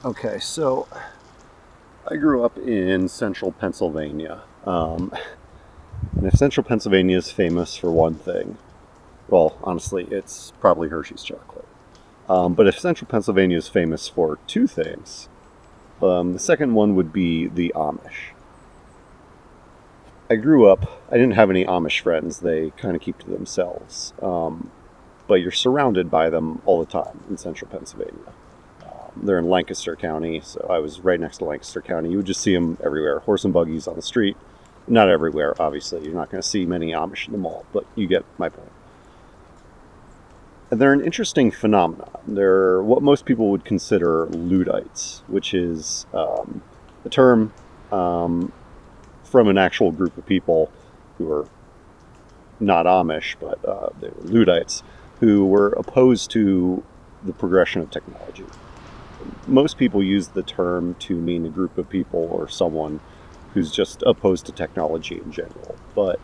Okay, so I grew up in central Pennsylvania. And if central Pennsylvania is famous for one thing, well, honestly, it's probably Hershey's chocolate. But if central Pennsylvania is famous for two things, the second one would be the Amish. I grew up, I didn't have any Amish friends, they kind of keep to themselves. But you're surrounded by them all the time in central Pennsylvania. They're in Lancaster County, so I was right next to Lancaster County. You would just see them everywhere. Horse and buggies on the street. Not everywhere, obviously. You're not going to see many Amish in the mall, but you get my point. And they're an interesting phenomenon. They're what most people would consider luddites, which is a term from an actual group of people who are not Amish, but they were luddites, who were opposed to the progression of technology. Most people use the term to mean a group of people or someone who's just opposed to technology in general. But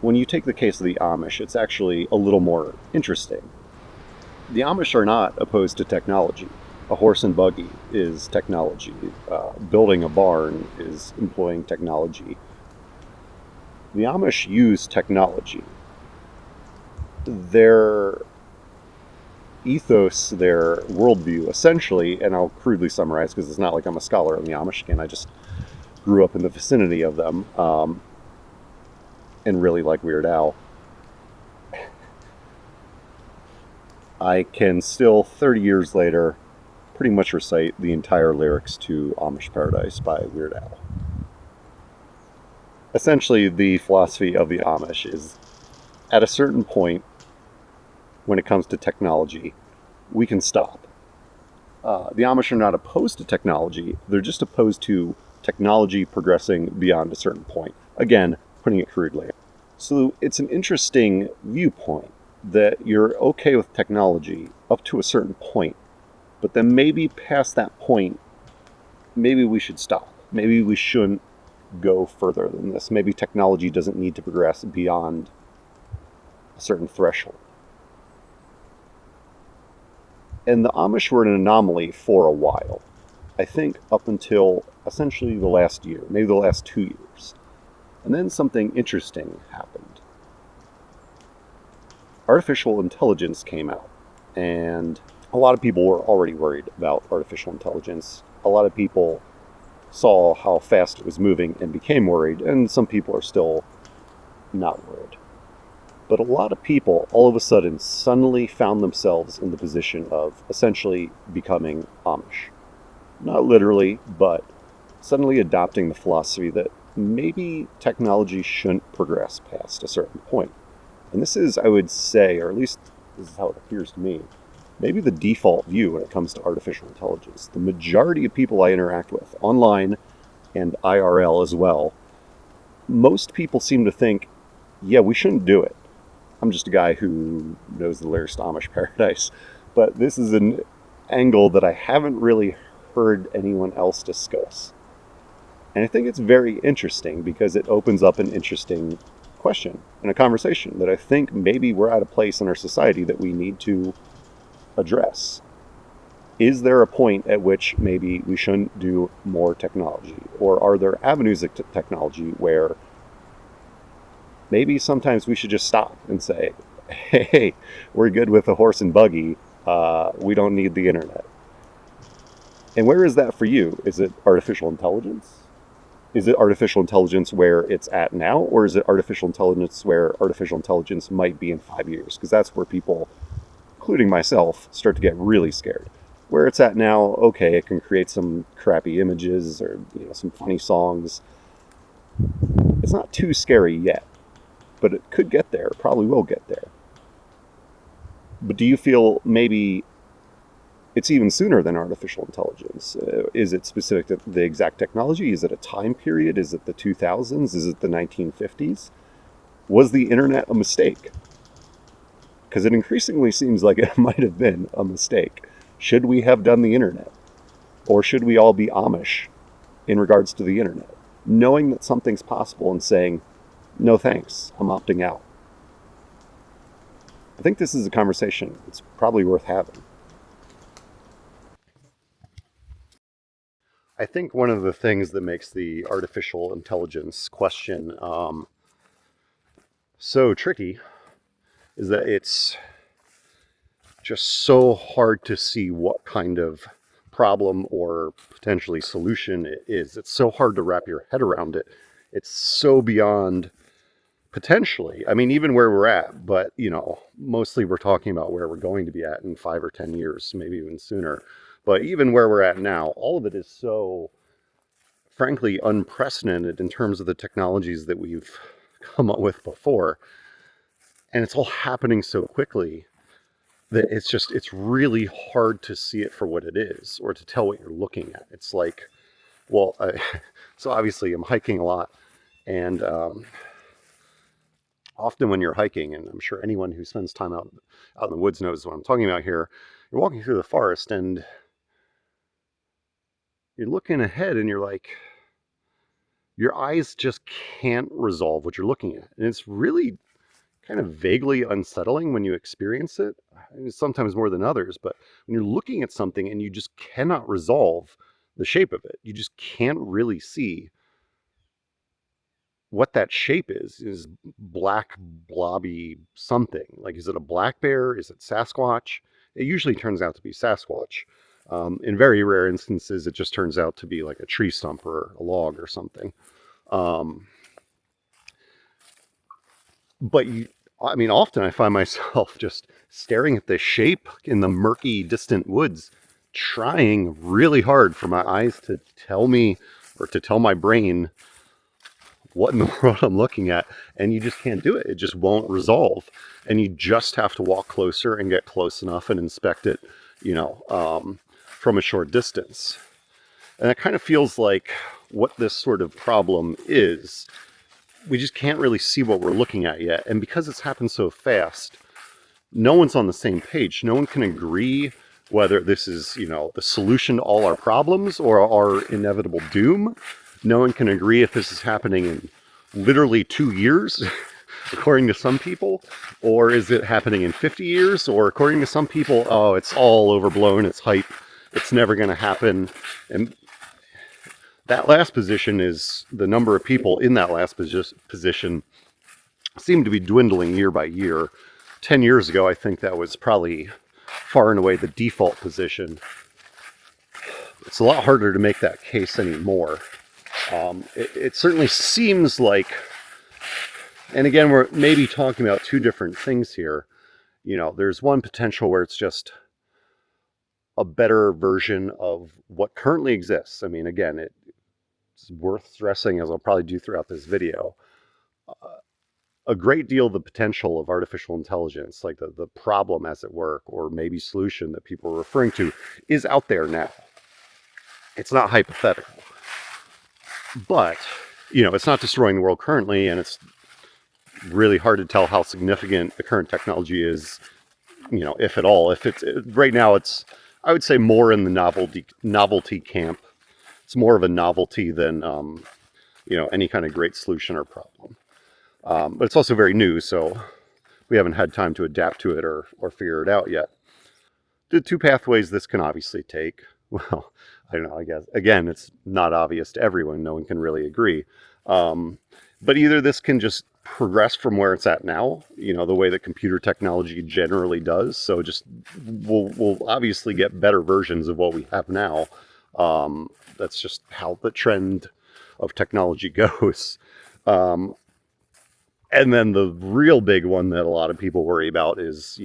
when you take the case of the Amish, it's actually a little more interesting. The Amish are not opposed to technology. A horse and buggy is technology. Building a barn is employing technology. The Amish use technology. Their ethos, their worldview, essentially, and I'll crudely summarize because it's not like I'm a scholar on the Amish. Again, I just grew up in the vicinity of them and really like Weird Al. I can still, 30 years later, pretty much recite the entire lyrics to Amish Paradise by Weird Al. Essentially, the philosophy of the Amish is, at a certain point, when it comes to technology, we can stop. The Amish are not opposed to technology, they're just opposed to technology progressing beyond a certain point. Again, putting it crudely. So it's an interesting viewpoint that you're okay with technology up to a certain point, but then maybe past that point, maybe we should stop. Maybe we shouldn't go further than this. Maybe technology doesn't need to progress beyond a certain threshold. And the Amish were an anomaly for a while. I think up until essentially the last year, maybe the last 2 years. And then something interesting happened. Artificial intelligence came out, and a lot of people were already worried about artificial intelligence. A lot of people saw how fast it was moving and became worried, and some people are still not worried. But a lot of people all of a sudden suddenly found themselves in the position of essentially becoming Amish. Not literally, but suddenly adopting the philosophy that maybe technology shouldn't progress past a certain point. And this is, I would say, or at least this is how it appears to me, maybe the default view when it comes to artificial intelligence. The majority of people I interact with, online and IRL as well, most people seem to think, yeah, we shouldn't do it. I'm just a guy who knows the lyrics to Amish Paradise, but this is an angle that I haven't really heard anyone else discuss. And I think it's very interesting because it opens up an interesting question and a conversation that I think maybe we're at a place in our society that we need to address. Is there a point at which maybe we shouldn't do more technology? Or are there avenues of technology where maybe sometimes we should just stop and say, hey, we're good with a horse and buggy. We don't need the internet. And where is that for you? Is it artificial intelligence? Is it artificial intelligence where it's at now? Or is it artificial intelligence where artificial intelligence might be in 5 years? Because that's where people, including myself, start to get really scared. Where it's at now, okay, it can create some crappy images or some funny songs. It's not too scary yet. But it could get there, probably will get there. But do you feel maybe it's even sooner than artificial intelligence? Is it specific to the exact technology? Is it a time period? Is it the 2000s? Is it the 1950s? Was the internet a mistake? Because it increasingly seems like it might have been a mistake. Should we have done the internet? Or should we all be Amish in regards to the internet? Knowing that something's possible and saying, no thanks, I'm opting out. I think this is a conversation it's probably worth having. I think one of the things that makes the artificial intelligence question so tricky is that it's just so hard to see what kind of problem or potentially solution it is. It's so hard to wrap your head around it. It's so beyond potentially, I mean, even where we're at, but mostly we're talking about where we're going to be at in 5 or 10 years, maybe even sooner. But even where we're at now, all of it is so frankly unprecedented in terms of the technologies that we've come up with before. And it's all happening so quickly that it's really hard to see it for what it is or to tell what you're looking at. It's like, well, so obviously I'm hiking a lot, and often when you're hiking, and I'm sure anyone who spends time out in the woods knows what I'm talking about here, you're walking through the forest and you're looking ahead and you're like, your eyes just can't resolve what you're looking at. And it's really kind of vaguely unsettling when you experience it. Sometimes more than others, but when you're looking at something and you just cannot resolve the shape of it, you just can't really see what that shape is black blobby something. Like, is it a black bear? Is it Sasquatch? It usually turns out to be Sasquatch. In very rare instances, it just turns out to be like a tree stump or a log or something. But often I find myself just staring at this shape in the murky, distant woods, trying really hard for my eyes to tell me, or to tell my brain, what in the world I'm looking at, and you just can't do it. It just won't resolve, and you just have to walk closer and get close enough and inspect it, from a short distance. And it kind of feels like what this sort of problem is. We just can't really see what we're looking at yet, and because it's happened so fast, no one's on the same page. No one can agree whether this is, the solution to all our problems or our inevitable doom. No one can agree if this is happening in literally 2 years, according to some people, or is it happening in 50 years, or according to some people, oh, it's all overblown, it's hype, it's never going to happen. And that last position is, the number of people in that last position seem to be dwindling year by year. 10 years ago, I think that was probably far and away the default position. It's a lot harder to make that case anymore. It certainly seems like, and again, we're maybe talking about two different things here. There's one potential where it's just a better version of what currently exists. I mean, again, it's worth stressing, as I'll probably do throughout this video, a great deal of the potential of artificial intelligence, like the problem, as it were, or maybe solution that people are referring to, is out there now. It's not hypothetical. But, it's not destroying the world currently, and it's really hard to tell how significant the current technology is, if at all. Right now, it's, I would say, more in the novelty camp. It's more of a novelty than, any kind of great solution or problem. But it's also very new, so we haven't had time to adapt to it or figure it out yet. The two pathways this can obviously take, well, I don't know, I guess, again, it's not obvious to everyone. No one can really agree. But either this can just progress from where it's at now, the way that computer technology generally does. So just, we'll obviously get better versions of what we have now. That's just how the trend of technology goes. And then the real big one that a lot of people worry about is,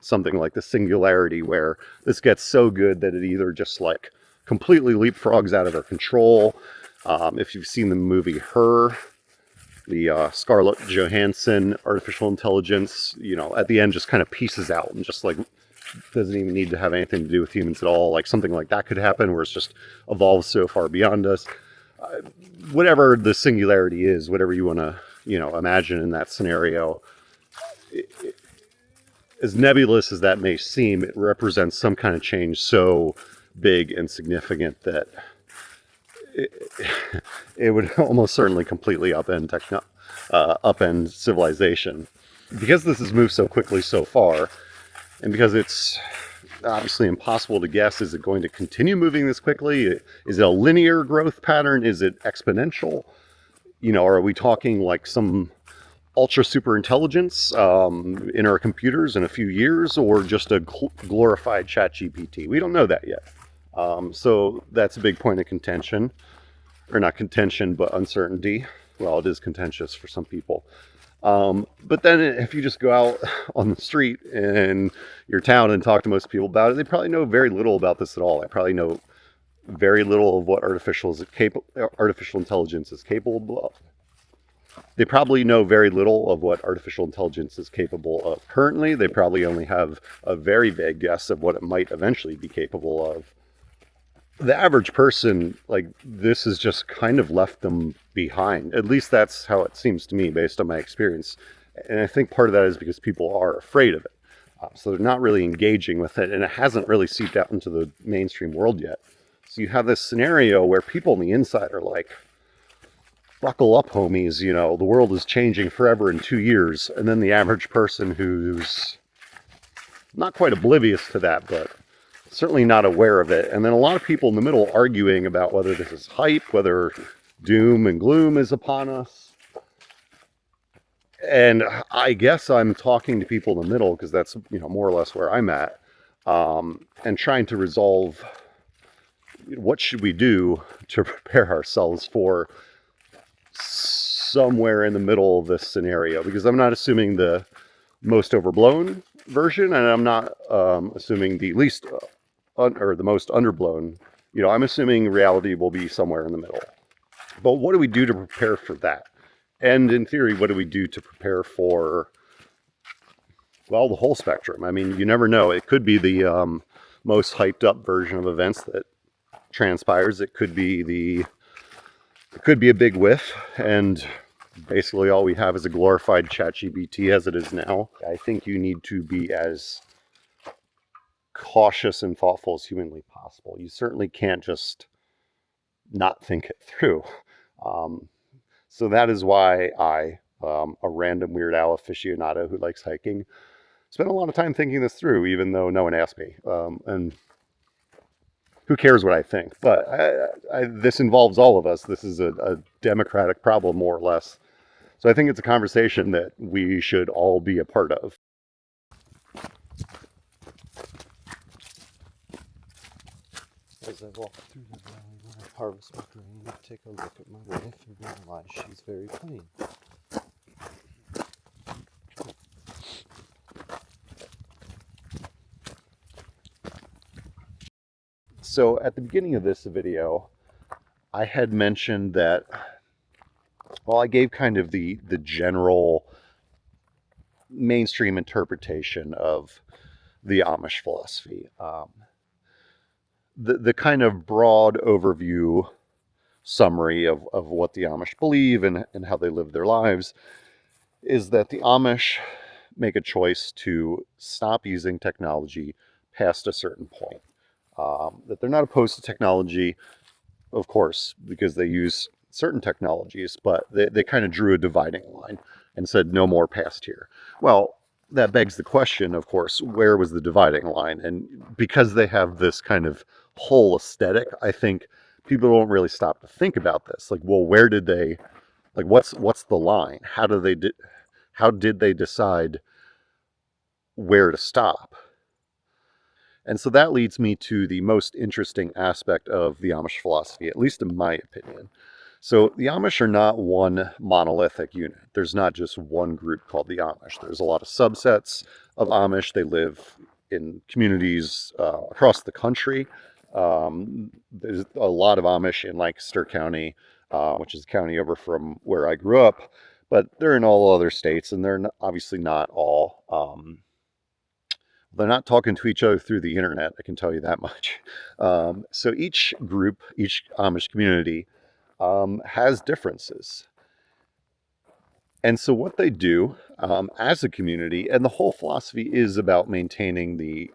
something like the singularity, where this gets so good that it either just like completely leapfrogs out of our control. If you've seen the movie Her, the Scarlett Johansson artificial intelligence, at the end just kind of pieces out and just like doesn't even need to have anything to do with humans at all. Like something like that could happen, where it's just evolved so far beyond us. Whatever the singularity is, whatever you want to, imagine in that scenario, as nebulous as that may seem, it represents some kind of change so big and significant that it would almost certainly completely upend civilization. Because this has moved so quickly so far, and because it's obviously impossible to guess. Is it going to continue moving this quickly? Is it a linear growth pattern? Is it exponential? Are we talking like some ultra super intelligence in our computers in a few years, or just a glorified chat GPT? We don't know that yet. So that's a big point of contention, or not contention, but uncertainty. Well, it is contentious for some people. But then if you just go out on the street in your town and talk to most people about it, they probably know very little about this at all. They probably know very little of what artificial intelligence is capable of. They probably know very little of what artificial intelligence is capable of currently. They probably only have a very vague guess of what it might eventually be capable of. The average person, like, this has just kind of left them behind. At least that's how it seems to me based on my experience. And I think part of that is because people are afraid of it. So they're not really engaging with it, and it hasn't really seeped out into the mainstream world yet. So you have this scenario where people on the inside are like, buckle up, homies, the world is changing forever in 2 years. And then the average person who's not quite oblivious to that, but certainly not aware of it. And then a lot of people in the middle arguing about whether this is hype, whether doom and gloom is upon us. And I guess I'm talking to people in the middle because that's, more or less where I'm at, and trying to resolve what should we do to prepare ourselves for somewhere in the middle of this scenario, because I'm not assuming the most overblown version, and I'm not assuming the least or the most underblown. I'm assuming reality will be somewhere in the middle. But what do we do to prepare for that? And in theory, what do we do to prepare for, well, the whole spectrum? I mean, you never know. It could be the most hyped up version of events that transpires. It could be a big whiff, and basically all we have is a glorified ChatGPT as it is now. I think you need to be as cautious and thoughtful as humanly possible. You certainly can't just not think it through. So that is why I, a random Weird Al aficionado who likes hiking, spent a lot of time thinking this through, even though no one asked me. And who cares what I think? But this involves all of us. This is a democratic problem, more or less. So I think it's a conversation that we should all be a part of. As I walk through the valley where I harvest my grain, I take a look at my wife and realize she's very plain. So at the beginning of this video, I had mentioned that, well, I gave kind of the general mainstream interpretation of the Amish philosophy. The kind of broad overview summary of what the Amish believe and how they live their lives is that the Amish make a choice to stop using technology past a certain point. That they're not opposed to technology, of course, because they use certain technologies, but they kind of drew a dividing line and said no more past here. Well, that begs the question, of course, where was the dividing line? And because they have this kind of whole aesthetic, I think people don't really stop to think about this. Like, well, where did they, like, what's the line? How did they decide where to stop? And so that leads me to the most interesting aspect of the Amish philosophy, at least in my opinion. So the Amish are not one monolithic unit. There's not just one group called the Amish. There's a lot of subsets of Amish. They live in communities across the country. There's a lot of Amish in Lancaster County, which is a county over from where I grew up, but they're in all other states, and they're obviously not all. They're not talking to each other through the internet, I can tell you that much. So each group, each Amish community has differences. And so what they do as a community, and the whole philosophy is about maintaining the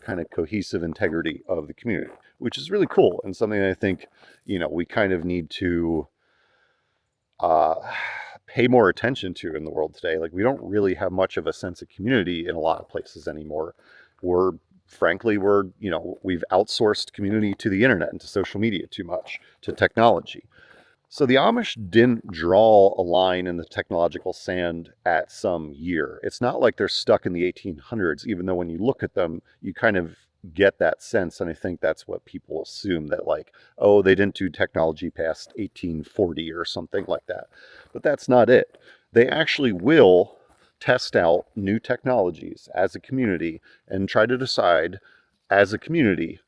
kind of cohesive integrity of the community, which is really cool and something I think, we kind of need to pay more attention to in the world today. Like, we don't really have much of a sense of community in a lot of places anymore. We're frankly, we've outsourced community to the internet and to social media too much, to technology. So the Amish didn't draw a line in the technological sand at some year. It's not like they're stuck in the 1800s, even though when you look at them, you kind of get that sense. And I think that's what people assume, that like, oh, they didn't do technology past 1840 or something like that. But that's not it. They actually will test out new technologies as a community and try to decide as a community,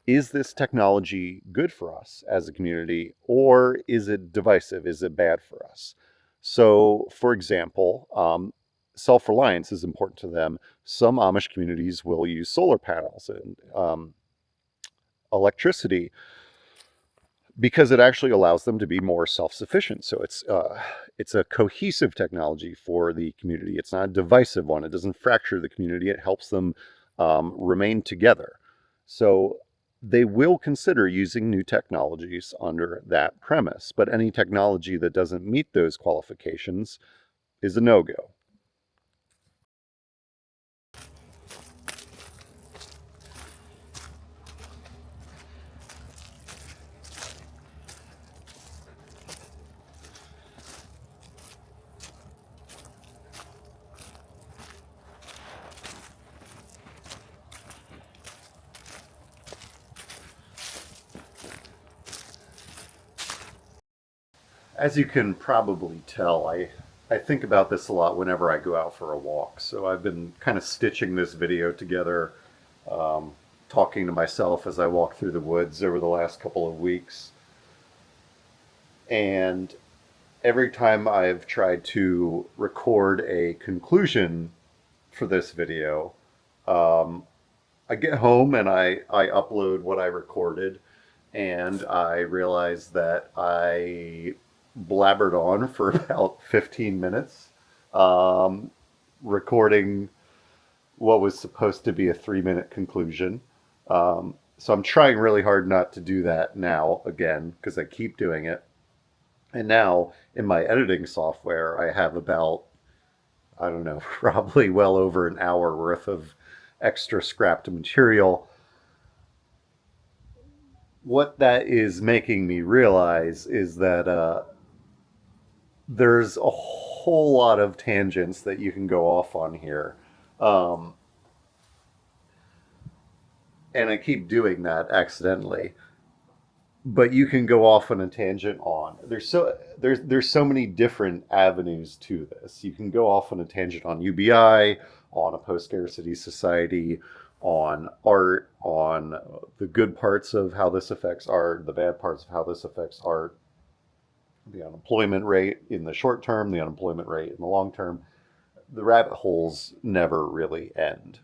is this technology good for us as a community, or is it divisive? Is it bad for us? So, for example, self-reliance is important to them. Some Amish communities will use solar panels and electricity because it actually allows them to be more self-sufficient. So it's a cohesive technology for the community. It's not a divisive one. It doesn't fracture the community. It helps them remain together. So they will consider using new technologies under that premise, but any technology that doesn't meet those qualifications is a no-go. As you can probably tell, I think about this a lot whenever I go out for a walk. So I've been kind of stitching this video together, talking to myself as I walk through the woods over the last couple of weeks. And every time I've tried to record a conclusion for this video, I get home and I upload what I recorded, and I realize that I blabbered on for about 15 minutes, recording what was supposed to be a 3-minute conclusion. So I'm trying really hard not to do that now again, because I keep doing it. And now in my editing software, I have about, I don't know, probably well over an hour worth of extra scrapped material. What that is making me realize is that there's a whole lot of tangents that you can go off on here. Um, and I keep doing that accidentally. But you can go off on a tangent on. There's so many different avenues to this. You can go off on a tangent on UBI, on a post-scarcity society, on art, on the good parts of how this affects art, the bad parts of how this affects art, the unemployment rate in the short term, the unemployment rate in the long term. The rabbit holes never really end.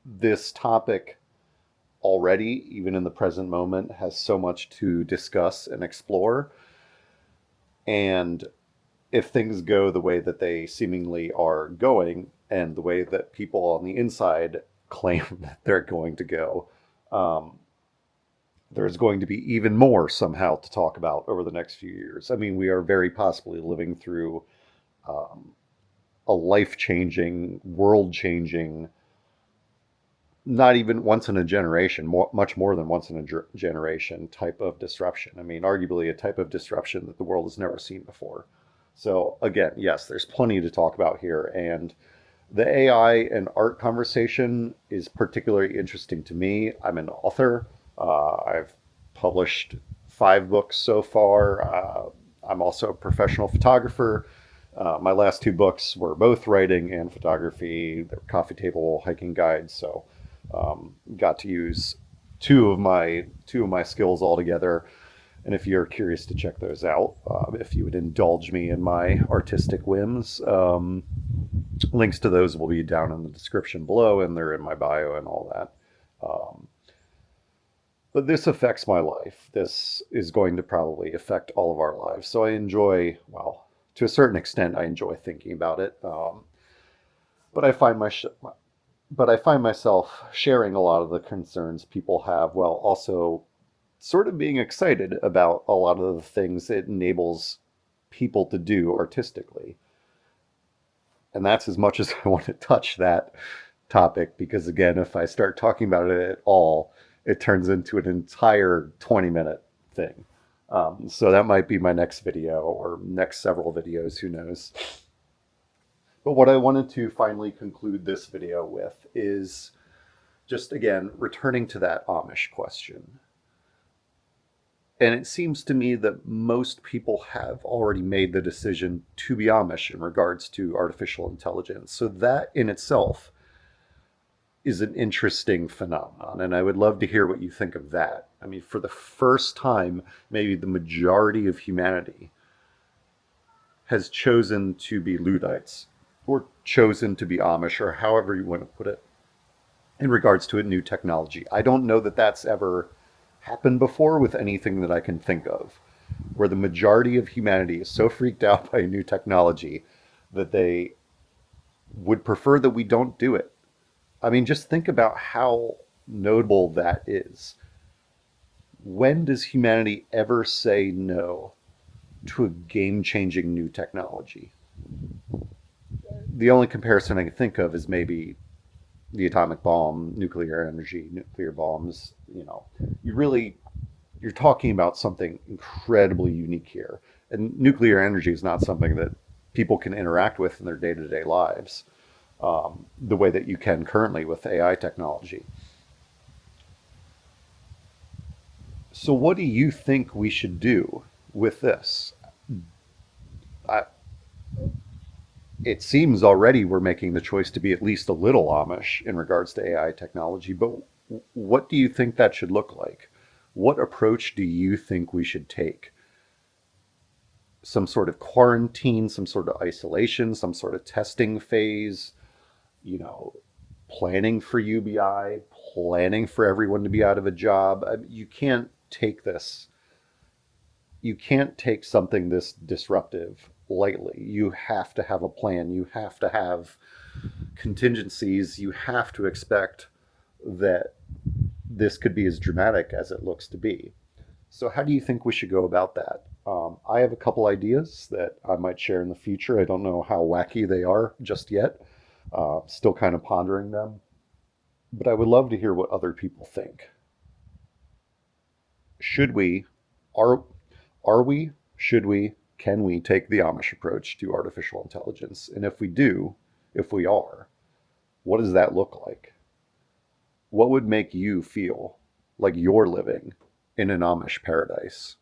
This topic already, even in the present moment, has so much to discuss and explore. And if things go the way that they seemingly are going, and the way that people on the inside claim that they're going to go, there's going to be even more somehow to talk about over the next few years. I mean, we are very possibly living through a life-changing, world-changing, not even once in a generation, much more than once in a generation type of disruption. I mean, arguably a type of disruption that the world has never seen before. So again, yes, there's plenty to talk about here. And the AI and art conversation is particularly interesting to me. I'm an author. I've published 5 books so far. I'm also a professional photographer. My last 2 books were both writing and photography. They're coffee table hiking guides. So got to use two of my skills all together. And if you're curious to check those out, if you would indulge me in my artistic whims, links to those will be down in the description below, and they're in my bio and all that. But this affects my life. This is going to probably affect all of our lives. So I enjoy, well, to a certain extent, I enjoy thinking about it. But I find myself sharing a lot of the concerns people have, while also sort of being excited about a lot of the things it enables people to do artistically. And that's as much as I want to touch that topic, because again, if I start talking about it at all, it turns into an entire 20-minute thing. So that might be my next video or next several videos, who knows. But what I wanted to finally conclude this video with is just, again, returning to that Amish question. And it seems to me that most people have already made the decision to be Amish in regards to artificial intelligence. So that in itself is an interesting phenomenon. And I would love to hear what you think of that. I mean, for the first time, maybe the majority of humanity has chosen to be luddites, or chosen to be Amish, or however you want to put it, in regards to a new technology. I don't know that that's ever happened before with anything that I can think of, where the majority of humanity is so freaked out by a new technology that they would prefer that we don't do it. I mean, just think about how notable that is. When does humanity ever say no to a game-changing new technology? The only comparison I can think of is maybe the atomic bomb, nuclear energy, nuclear bombs. You're talking about something incredibly unique here. And nuclear energy is not something that people can interact with in their day-to-day lives the way that you can currently with AI technology. So what do you think we should do with this? I, it seems already we're making the choice to be at least a little Amish in regards to AI technology, but what do you think that should look like? What approach do you think we should take? Some sort of quarantine, some sort of isolation, some sort of testing phase, you know, planning for UBI, planning for everyone to be out of a job. I mean, you can't take something this disruptive lightly. You have to have a plan. You have to have contingencies. You have to expect that this could be as dramatic as it looks to be. So how do you think we should go about that? I have a couple ideas that I might share in the future. I don't know how wacky they are just yet. Still kind of pondering them. But I would love to hear what other people think. Should we, are, are we, should we, can we take the Amish approach to artificial intelligence? And if we do, if we are, what does that look like? What would make you feel like you're living in an Amish paradise?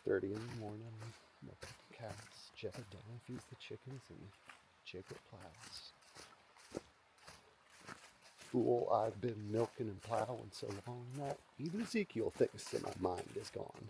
Thirty in the morning, milk the cows, Jedediah feeds the chickens, and Jacob plows. Fool, I've been milking and plowing so long that even Ezekiel thinks that my mind is gone.